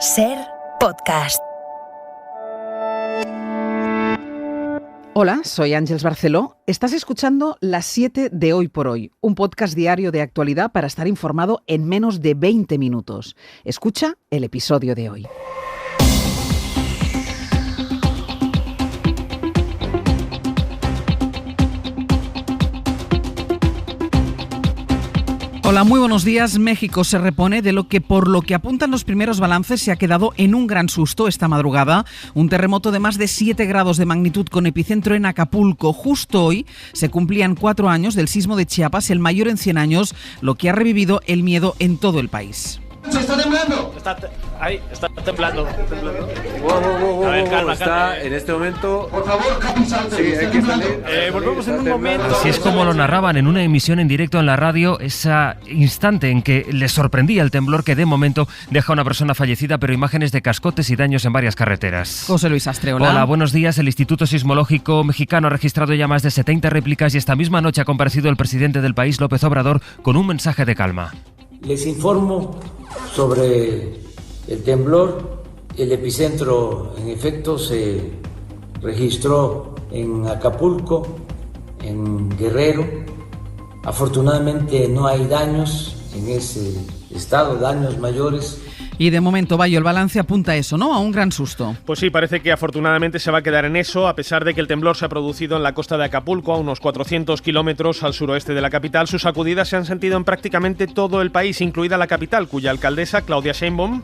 SER Podcast. Hola, soy Ángeles Barceló. Estás escuchando Las 7 de Hoy por Hoy, un podcast diario de actualidad para estar informado en menos de 20 minutos. Escucha el episodio de hoy. Hola, muy buenos días. México se repone de lo que, por lo que apuntan los primeros balances, se ha quedado en un gran susto esta madrugada. Un terremoto de más de 7 grados de magnitud con epicentro en Acapulco. Justo hoy se cumplían 4 años del sismo de Chiapas, el mayor en 100 años, lo que ha revivido el miedo en todo el país. ¡Se está temblando! Está temblando. A ver, calma. Está en este momento. Por favor, Sí, hay que salir. Volvemos en un momento. Así es como lo narraban en una emisión en directo en la radio, ese instante en que les sorprendía el temblor que de momento deja a una persona fallecida, pero imágenes de cascotes y daños en varias carreteras. José Luis Astreola. Hola, buenos días. El Instituto Sismológico Mexicano ha registrado ya más de 70 réplicas y esta misma noche ha comparecido el presidente del país, López Obrador, con un mensaje de calma. Les informo sobre el temblor. El epicentro, en efecto, se registró en Acapulco, en Guerrero. Afortunadamente no hay daños en ese estado, daños mayores. Y de momento, Bayo, el balance apunta a eso, ¿no? A un gran susto. Pues sí, parece que afortunadamente se va a quedar en eso, a pesar de que el temblor se ha producido en la costa de Acapulco, a unos 400 kilómetros al suroeste de la capital. Sus sacudidas se han sentido en prácticamente todo el país, incluida la capital, cuya alcaldesa, Claudia Sheinbaum.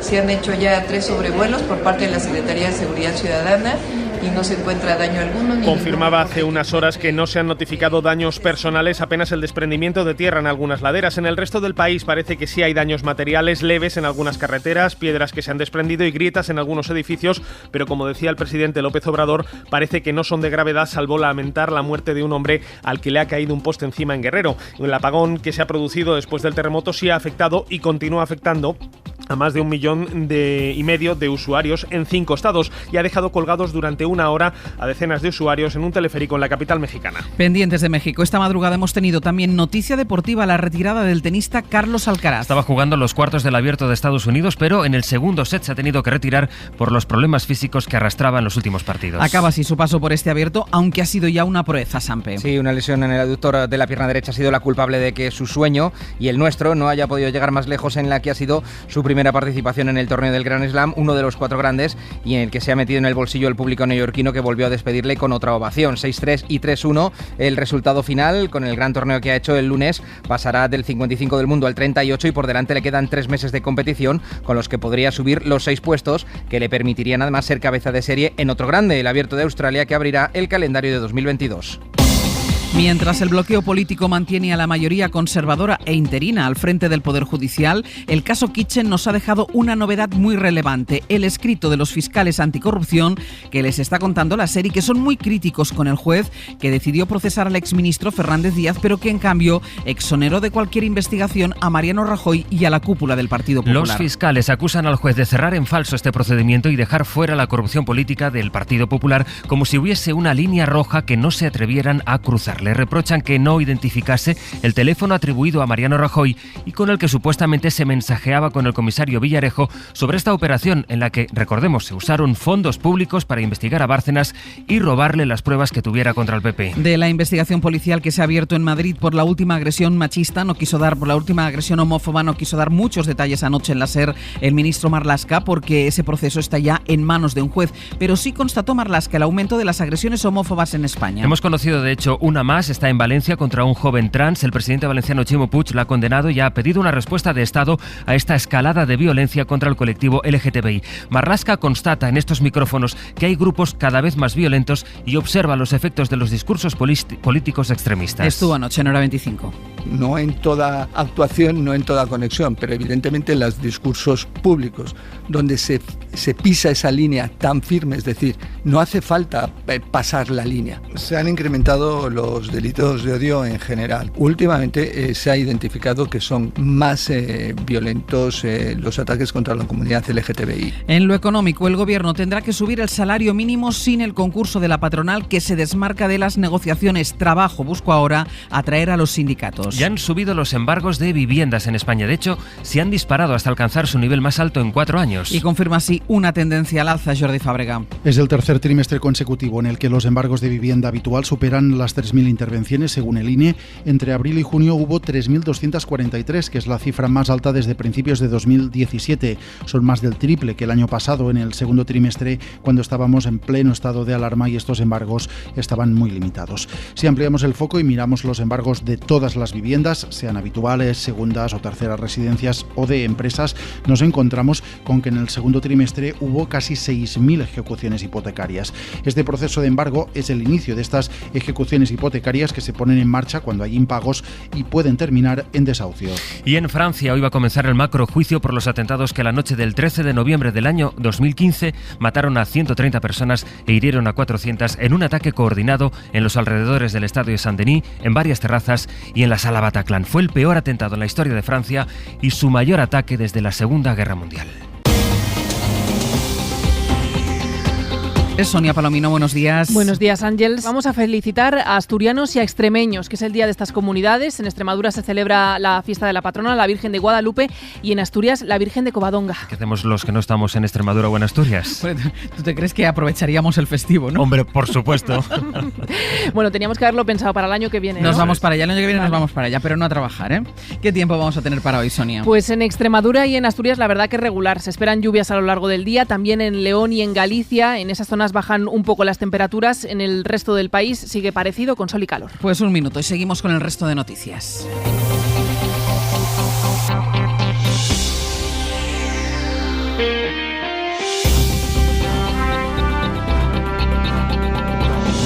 Se han hecho ya 3 sobrevuelos por parte de la Secretaría de Seguridad Ciudadana y no se encuentra daño alguno. Confirmaba hace unas horas que no se han notificado daños personales, apenas el desprendimiento de tierra en algunas laderas. En el resto del país parece que sí hay daños materiales leves en algunas carreteras, piedras que se han desprendido y grietas en algunos edificios, pero como decía el presidente López Obrador, parece que no son de gravedad, salvo lamentar la muerte de un hombre al que le ha caído un poste encima en Guerrero. El apagón que se ha producido después del terremoto sí ha afectado y continúa afectando a más de 1,5 millones de usuarios en 5 estados y ha dejado colgados durante una hora a decenas de usuarios en un teleférico en la capital mexicana. Pendientes de México, esta madrugada hemos tenido también noticia deportiva, la retirada del tenista Carlos Alcaraz. Estaba jugando los cuartos del Abierto de Estados Unidos, pero en el segundo set se ha tenido que retirar por los problemas físicos que arrastraba en los últimos partidos. Acaba así su paso por este Abierto, aunque ha sido ya una proeza, Sampe. Sí, una lesión en el aductor de la pierna derecha ha sido la culpable de que su sueño y el nuestro no haya podido llegar más lejos en la que ha sido su primera participación en el torneo del Grand Slam, uno de los 4 grandes, y en el que se ha metido en el bolsillo el público neoyorquino, que volvió a despedirle con otra ovación. 6-3 y 3-1 el resultado final. Con el gran torneo que ha hecho el lunes pasará del 55 del mundo al 38 y por delante le quedan 3 meses de competición con los que podría subir los 6 puestos que le permitirían además ser cabeza de serie en otro grande, el Abierto de Australia, que abrirá el calendario de 2022. Mientras el bloqueo político mantiene a la mayoría conservadora e interina al frente del Poder Judicial, el caso Kitchen nos ha dejado una novedad muy relevante: el escrito de los fiscales anticorrupción que les está contando la SER y que son muy críticos con el juez que decidió procesar al exministro Fernández Díaz, pero que en cambio exoneró de cualquier investigación a Mariano Rajoy y a la cúpula del Partido Popular. Los fiscales acusan al juez de cerrar en falso este procedimiento y dejar fuera la corrupción política del Partido Popular, como si hubiese una línea roja que no se atrevieran a cruzar. Le reprochan que no identificase el teléfono atribuido a Mariano Rajoy y con el que supuestamente se mensajeaba con el comisario Villarejo sobre esta operación en la que, recordemos, se usaron fondos públicos para investigar a Bárcenas y robarle las pruebas que tuviera contra el PP. De la investigación policial que se ha abierto en Madrid por la última agresión machista, por la última agresión homófoba, no quiso dar muchos detalles anoche en la SER el ministro Marlaska, porque ese proceso está ya en manos de un juez, pero sí constató Marlaska el aumento de las agresiones homófobas en España. Hemos conocido de hecho una más. Está en Valencia contra un joven trans. El presidente valenciano Ximo Puig la ha condenado y ha pedido una respuesta de Estado a esta escalada de violencia contra el colectivo LGTBI. Marlaska constata en estos micrófonos que hay grupos cada vez más violentos y observa los efectos de los discursos políticos extremistas. Estuvo anoche en Hora 25. No en toda actuación, no en toda conexión, pero evidentemente en los discursos públicos, donde se pisa esa línea tan firme, es decir, no hace falta pasar la línea. Se han incrementado los los delitos de odio en general. Últimamente se ha identificado que son más violentos los ataques contra la comunidad LGTBI. En lo económico, el Gobierno tendrá que subir el salario mínimo sin el concurso de la patronal, que se desmarca de las negociaciones. Trabajo busco ahora atraer a los sindicatos. Ya han subido los embargos de viviendas en España. De hecho, se han disparado hasta alcanzar su nivel más alto en 4 años. Y confirma así una tendencia al alza, Jordi Fábrega. Es el tercer trimestre consecutivo en el que los embargos de vivienda habitual superan las 3.000 intervenciones. Según el INE, entre abril y junio hubo 3.243, que es la cifra más alta desde principios de 2017. Son más del triple que el año pasado, en el segundo trimestre, cuando estábamos en pleno estado de alarma y estos embargos estaban muy limitados. Si ampliamos el foco y miramos los embargos de todas las viviendas, sean habituales, segundas o terceras residencias o de empresas, nos encontramos con que en el segundo trimestre hubo casi 6.000 ejecuciones hipotecarias. Este proceso de embargo es el inicio de estas ejecuciones hipotecarias que se ponen en marcha cuando hay impagos y pueden terminar en desahucio. Y en Francia hoy va a comenzar el macrojuicio por los atentados que la noche del 13 de noviembre del año 2015 mataron a 130 personas e hirieron a 400 en un ataque coordinado en los alrededores del estadio de Saint-Denis, en varias terrazas y en la sala Bataclan. Fue el peor atentado en la historia de Francia y su mayor ataque desde la Segunda Guerra Mundial. Sonia Palomino, buenos días. Buenos días, Ángeles. Vamos a felicitar a asturianos y a extremeños, que es el día de estas comunidades. En Extremadura se celebra la fiesta de la patrona, la Virgen de Guadalupe, y en Asturias, la Virgen de Covadonga. ¿Qué hacemos los que no estamos en Extremadura o en Asturias? ¿Tú te crees que aprovecharíamos el festivo, no? Hombre, por supuesto. Bueno, teníamos que haberlo pensado para el año que viene. Nos vamos para allá, el año que viene nos vamos para allá, pero no a trabajar, ¿eh? ¿Qué tiempo vamos a tener para hoy, Sonia? Pues en Extremadura y en Asturias la verdad que regular. Se esperan lluvias a lo largo del día, también en León y en Galicia. En esas zonas bajan un poco las temperaturas. En el resto del país sigue parecido, con sol y calor. Pues un minuto y seguimos con el resto de noticias.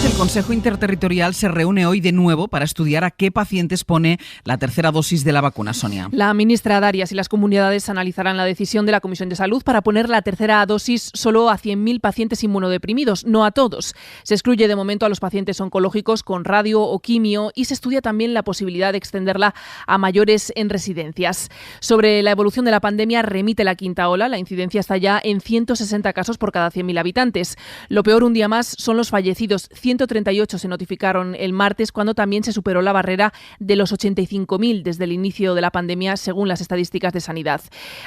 El Consejo Interterritorial se reúne hoy de nuevo para estudiar a qué pacientes pone la tercera dosis de la vacuna, Sonia. La ministra Darias y las comunidades analizarán la decisión de la Comisión de Salud para poner la tercera dosis solo a 100.000 pacientes inmunodeprimidos, no a todos. Se excluye de momento a los pacientes oncológicos con radio o quimio y se estudia también la posibilidad de extenderla a mayores en residencias. Sobre la evolución de la pandemia, remite la quinta ola. La incidencia está ya en 160 casos por cada 100.000 habitantes. Lo peor un día más son los fallecidos. 138 se notificaron el martes, cuando también se superó la barrera de los 85.000 desde el inicio de la pandemia, según las estadísticas de Sanidad.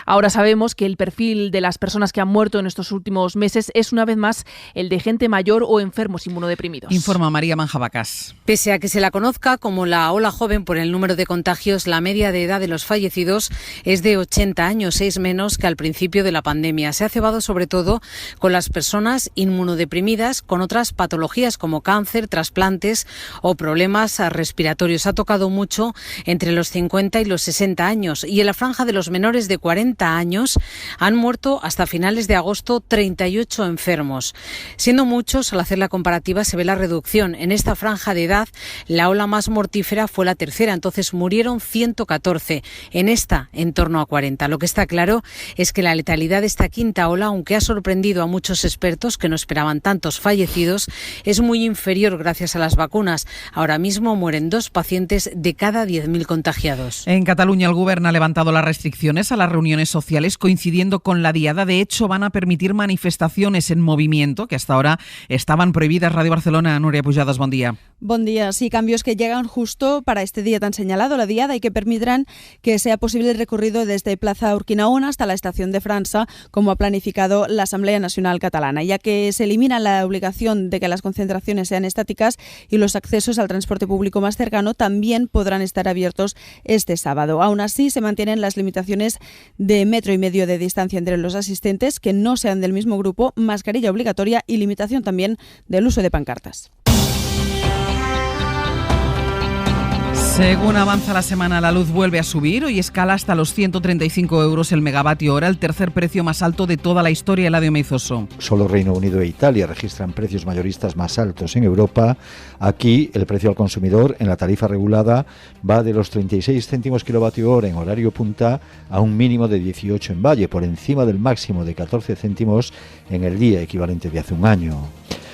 Ahora sabemos que el perfil de las personas que han muerto en estos últimos meses es una vez más el de gente mayor o enfermos inmunodeprimidos. Informa María Manjabacas. Pese a que se la conozca como la ola joven por el número de contagios, la media de edad de los fallecidos es de 80 años, 6 menos que al principio de la pandemia. Se ha cebado sobre todo con las personas inmunodeprimidas con otras patologías como cáncer, trasplantes o problemas respiratorios. Ha tocado mucho entre los 50 y los 60 años, y en la franja de los menores de 40 años han muerto hasta finales de agosto 38 enfermos. Siendo muchos, al hacer la comparativa se ve la reducción. En esta franja de edad la ola más mortífera fue la tercera, entonces murieron 114, en esta en torno a 40. Lo que está claro es que la letalidad de esta quinta ola, aunque ha sorprendido a muchos expertos que no esperaban tantos fallecidos, es muy inferior gracias a las vacunas. Ahora mismo mueren 2 pacientes de cada 10.000 contagiados. En Cataluña el Gobierno ha levantado las restricciones a las reuniones sociales coincidiendo con la diada. De hecho, van a permitir manifestaciones en movimiento que hasta ahora estaban prohibidas. Radio Barcelona, Núria Pujadas, buen día. Buen día. Sí, cambios que llegan justo para este día tan señalado, la diada, y que permitirán que sea posible el recorrido desde Plaza Urquinaona hasta la estación de França, como ha planificado la Asamblea Nacional Catalana, ya que se elimina la obligación de que las concentraciones sean estáticas y los accesos al transporte público más cercano también podrán estar abiertos este sábado. Aún así, se mantienen las limitaciones de 1,5 metros de distancia entre los asistentes, que no sean del mismo grupo, mascarilla obligatoria y limitación también del uso de pancartas. Según avanza la semana, la luz vuelve a subir. Hoy escala hasta los 135 euros el megavatio hora, el tercer precio más alto de toda la historia. Eladio Meizoso. Solo Reino Unido e Italia registran precios mayoristas más altos en Europa. Aquí el precio al consumidor en la tarifa regulada va de los 36 céntimos kilovatio hora en horario punta a un mínimo de 18 en valle, por encima del máximo de 14 céntimos en el día equivalente de hace un año.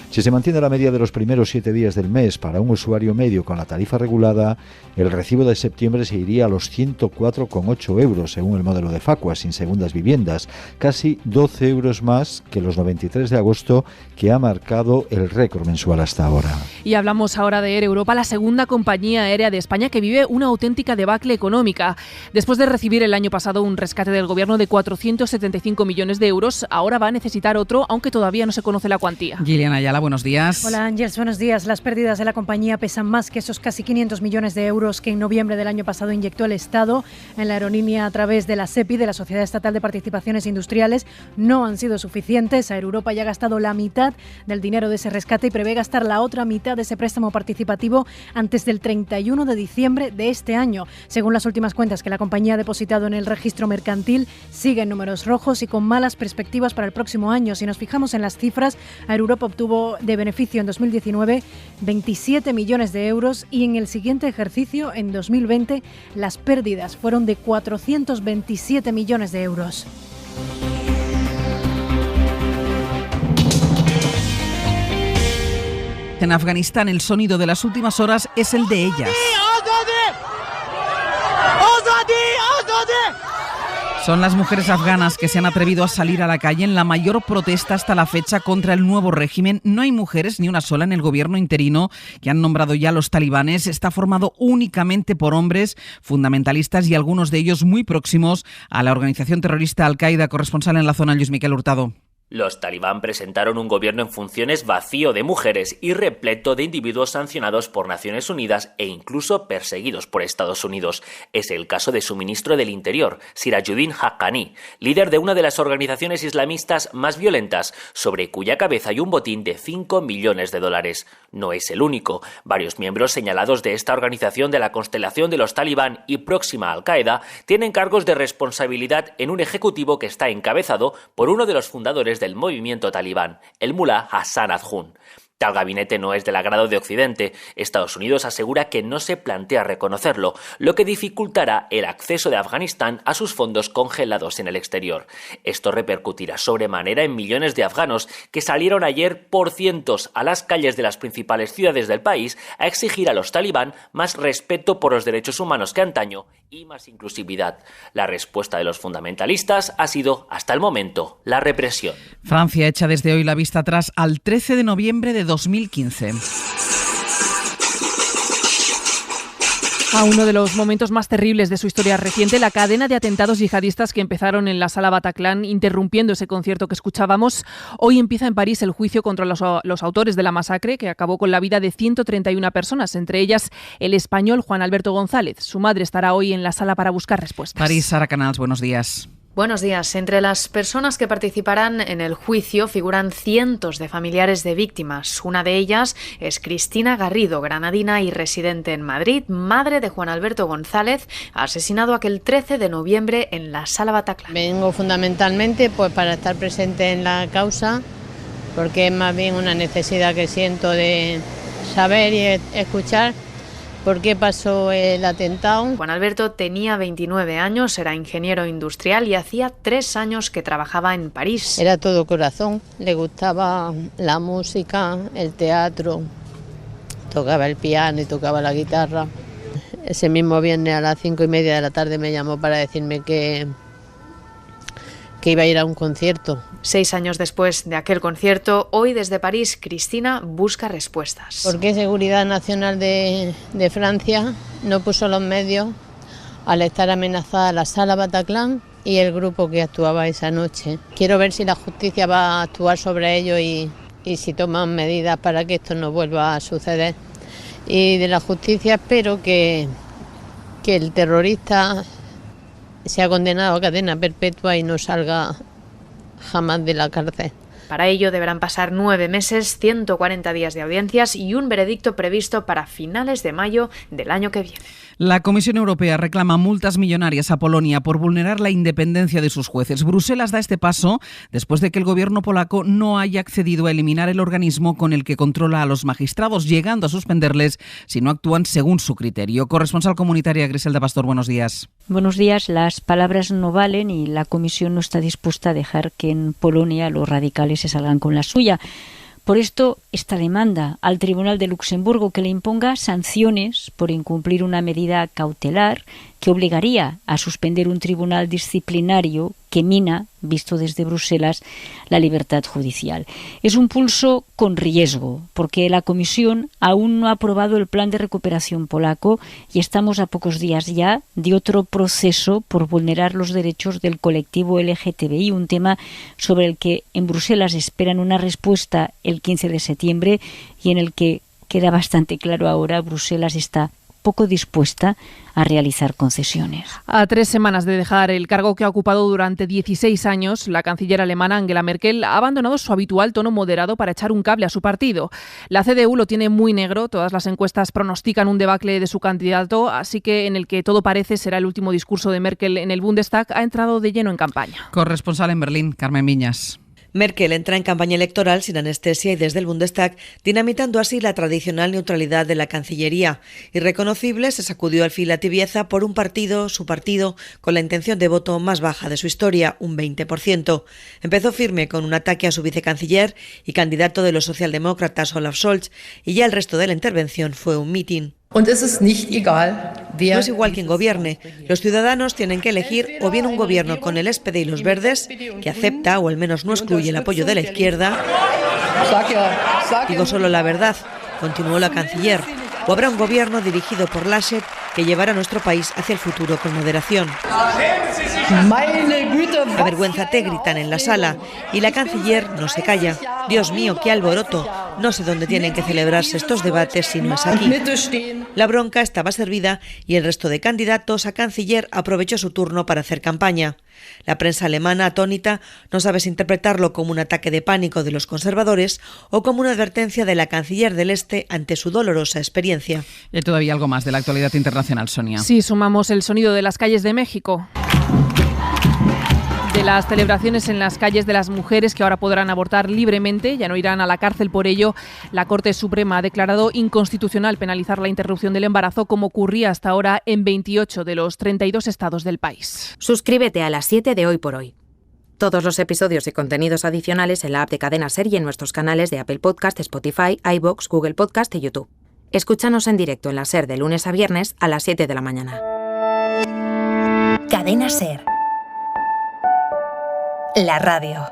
Si se mantiene la media de los primeros 7 días del mes para un usuario medio con la tarifa regulada, el recibo de septiembre se iría a los 104,8 euros, según el modelo de Facua, sin segundas viviendas, casi 12 euros más que los 93 de agosto, que ha marcado el récord mensual hasta ahora. Y hablamos ahora de Air Europa, la segunda compañía aérea de España que vive una auténtica debacle económica. Después de recibir el año pasado un rescate del gobierno de 475 millones de euros, ahora va a necesitar otro, aunque todavía no se conoce la cuantía. Gillian Ayala, buenos días. Hola Ángels, buenos días. Las pérdidas de la compañía pesan más que esos casi 500 millones de euros que en noviembre del año pasado inyectó el Estado en la aerolínea a través de la SEPI, de la Sociedad Estatal de Participaciones Industriales. No han sido suficientes. Air Europa ya ha gastado la mitad del dinero de ese rescate y prevé gastar la otra mitad de ese préstamo participativo antes del 31 de diciembre de este año. Según las últimas cuentas que la compañía ha depositado en el registro mercantil, sigue en números rojos y con malas perspectivas para el próximo año. Si nos fijamos en las cifras, Air Europa obtuvo de beneficio en 2019 27 millones de euros y en el siguiente ejercicio, en 2020, las pérdidas fueron de 427 millones de euros. En Afganistán, el sonido de las últimas horas es el de ellas. Son las mujeres afganas que se han atrevido a salir a la calle en la mayor protesta hasta la fecha contra el nuevo régimen. No hay mujeres, ni una sola, en el gobierno interino que han nombrado ya los talibanes. Está formado únicamente por hombres fundamentalistas y algunos de ellos muy próximos a la organización terrorista Al-Qaeda. Corresponsal en la zona, Luis Miquel Hurtado. Los talibán presentaron un gobierno en funciones vacío de mujeres y repleto de individuos sancionados por Naciones Unidas e incluso perseguidos por Estados Unidos. Es el caso de su ministro del Interior, Sirajuddin Haqqani, líder de una de las organizaciones islamistas más violentas, sobre cuya cabeza hay un botín de 5 millones de dólares. No es el único. Varios miembros señalados de esta organización de la constelación de los talibán y próxima a Al-Qaeda tienen cargos de responsabilidad en un ejecutivo que está encabezado por uno de los fundadores del movimiento talibán, el mulá Hassan Adjun. Tal gabinete no es del agrado de Occidente. Estados Unidos asegura que no se plantea reconocerlo, lo que dificultará el acceso de Afganistán a sus fondos congelados en el exterior. Esto repercutirá sobremanera en millones de afganos que salieron ayer por cientos a las calles de las principales ciudades del país a exigir a los talibán más respeto por los derechos humanos que antaño y más inclusividad. La respuesta de los fundamentalistas ha sido, hasta el momento, la represión. Francia echa desde hoy la vista atrás al 13 de noviembre de 2015. A uno de los momentos más terribles de su historia reciente, la cadena de atentados yihadistas que empezaron en la Sala Bataclan, interrumpiendo ese concierto que escuchábamos. Hoy empieza en París el juicio contra los autores de la masacre, que acabó con la vida de 131 personas, entre ellas el español Juan Alberto González. Su madre estará hoy en la sala para buscar respuestas. París, Sara Canals, buenos días. Buenos días. Entre las personas que participarán en el juicio figuran cientos de familiares de víctimas. Una de ellas es Cristina Garrido, granadina y residente en Madrid, madre de Juan Alberto González, asesinado aquel 13 de noviembre en la Sala Bataclan. Vengo fundamentalmente para estar presente en la causa, porque es más bien una necesidad que siento de saber y escuchar ¿por qué pasó el atentado? Juan Alberto tenía 29 años, era ingeniero industrial y hacía 3 años que trabajaba en París. Era todo corazón, le gustaba la música, el teatro, tocaba el piano y tocaba la guitarra. Ese mismo viernes a las 5:30 de la tarde me llamó para decirme que iba a ir a un concierto. 6 años después de aquel concierto, hoy desde París, Cristina busca respuestas. ¿Por qué Seguridad Nacional de Francia no puso los medios al estar amenazada la Sala Bataclan y el grupo que actuaba esa noche? Quiero ver si la justicia va a actuar sobre ello y si toman medidas para que esto no vuelva a suceder. Y de la justicia espero que el terrorista sea condenado a cadena perpetua y no salga jamás de la cárcel. Para ello deberán pasar 9 meses, 140 días de audiencias y un veredicto previsto para finales de mayo del año que viene. La Comisión Europea reclama multas millonarias a Polonia por vulnerar la independencia de sus jueces. Bruselas da este paso después de que el gobierno polaco no haya accedido a eliminar el organismo con el que controla a los magistrados, llegando a suspenderles si no actúan según su criterio. Corresponsal comunitaria Griselda Pastor, buenos días. Buenos días. Las palabras no valen y la Comisión no está dispuesta a dejar que en Polonia los radicales se salgan con la suya. Por esto, esta demanda al Tribunal de Luxemburgo que le imponga sanciones por incumplir una medida cautelar que obligaría a suspender un tribunal disciplinario que mina, visto desde Bruselas, la libertad judicial. Es un pulso con riesgo, porque la Comisión aún no ha aprobado el plan de recuperación polaco y estamos a pocos días ya de otro proceso por vulnerar los derechos del colectivo LGTBI, un tema sobre el que en Bruselas esperan una respuesta el 15 de septiembre y en el que queda bastante claro ahora Bruselas está poco dispuesta a realizar concesiones. A 3 semanas de dejar el cargo que ha ocupado durante 16 años, la canciller alemana Angela Merkel ha abandonado su habitual tono moderado para echar un cable a su partido. La CDU lo tiene muy negro, todas las encuestas pronostican un debacle de su candidato, así que en el que todo parece será el último discurso de Merkel en el Bundestag, ha entrado de lleno en campaña. Corresponsal en Berlín, Carmen Viñas. Merkel entra en campaña electoral sin anestesia y desde el Bundestag, dinamitando así la tradicional neutralidad de la Cancillería. Irreconocible, se sacudió al fin la tibieza por su partido, con la intención de voto más baja de su historia, un 20%. Empezó firme con un ataque a su vicecanciller y candidato de los socialdemócratas Olaf Scholz, y ya el resto de la intervención fue un mitin. No es igual quien gobierne. Los ciudadanos tienen que elegir o bien un gobierno con el SPD y los verdes, que acepta o al menos no excluye el apoyo de la izquierda. Digo solo la verdad, continuó la canciller. O habrá un gobierno dirigido por Laschet que llevará a nuestro país hacia el futuro con moderación. Avergüénzate, gritan en la sala, y la canciller no se calla. Dios mío, qué alboroto. No sé dónde tienen que celebrarse estos debates si no es aquí. La bronca estaba servida y el resto de candidatos a canciller aprovechó su turno para hacer campaña. La prensa alemana, atónita, no sabe si interpretarlo como un ataque de pánico de los conservadores o como una advertencia de la canciller del Este ante su dolorosa experiencia. Y hay todavía algo más de la actualidad internacional, Sonia. Sí, sumamos el sonido de las calles de México. De las celebraciones en las calles de las mujeres que ahora podrán abortar libremente, ya no irán a la cárcel por ello. La Corte Suprema ha declarado inconstitucional penalizar la interrupción del embarazo, como ocurría hasta ahora en 28 de los 32 estados del país. Suscríbete a las 7 de Hoy por Hoy. Todos los episodios y contenidos adicionales en la app de Cadena SER y en nuestros canales de Apple Podcast, Spotify, iVoox, Google Podcast y YouTube. Escúchanos en directo en la SER de lunes a viernes a las 7 de la mañana. Cadena SER. La radio.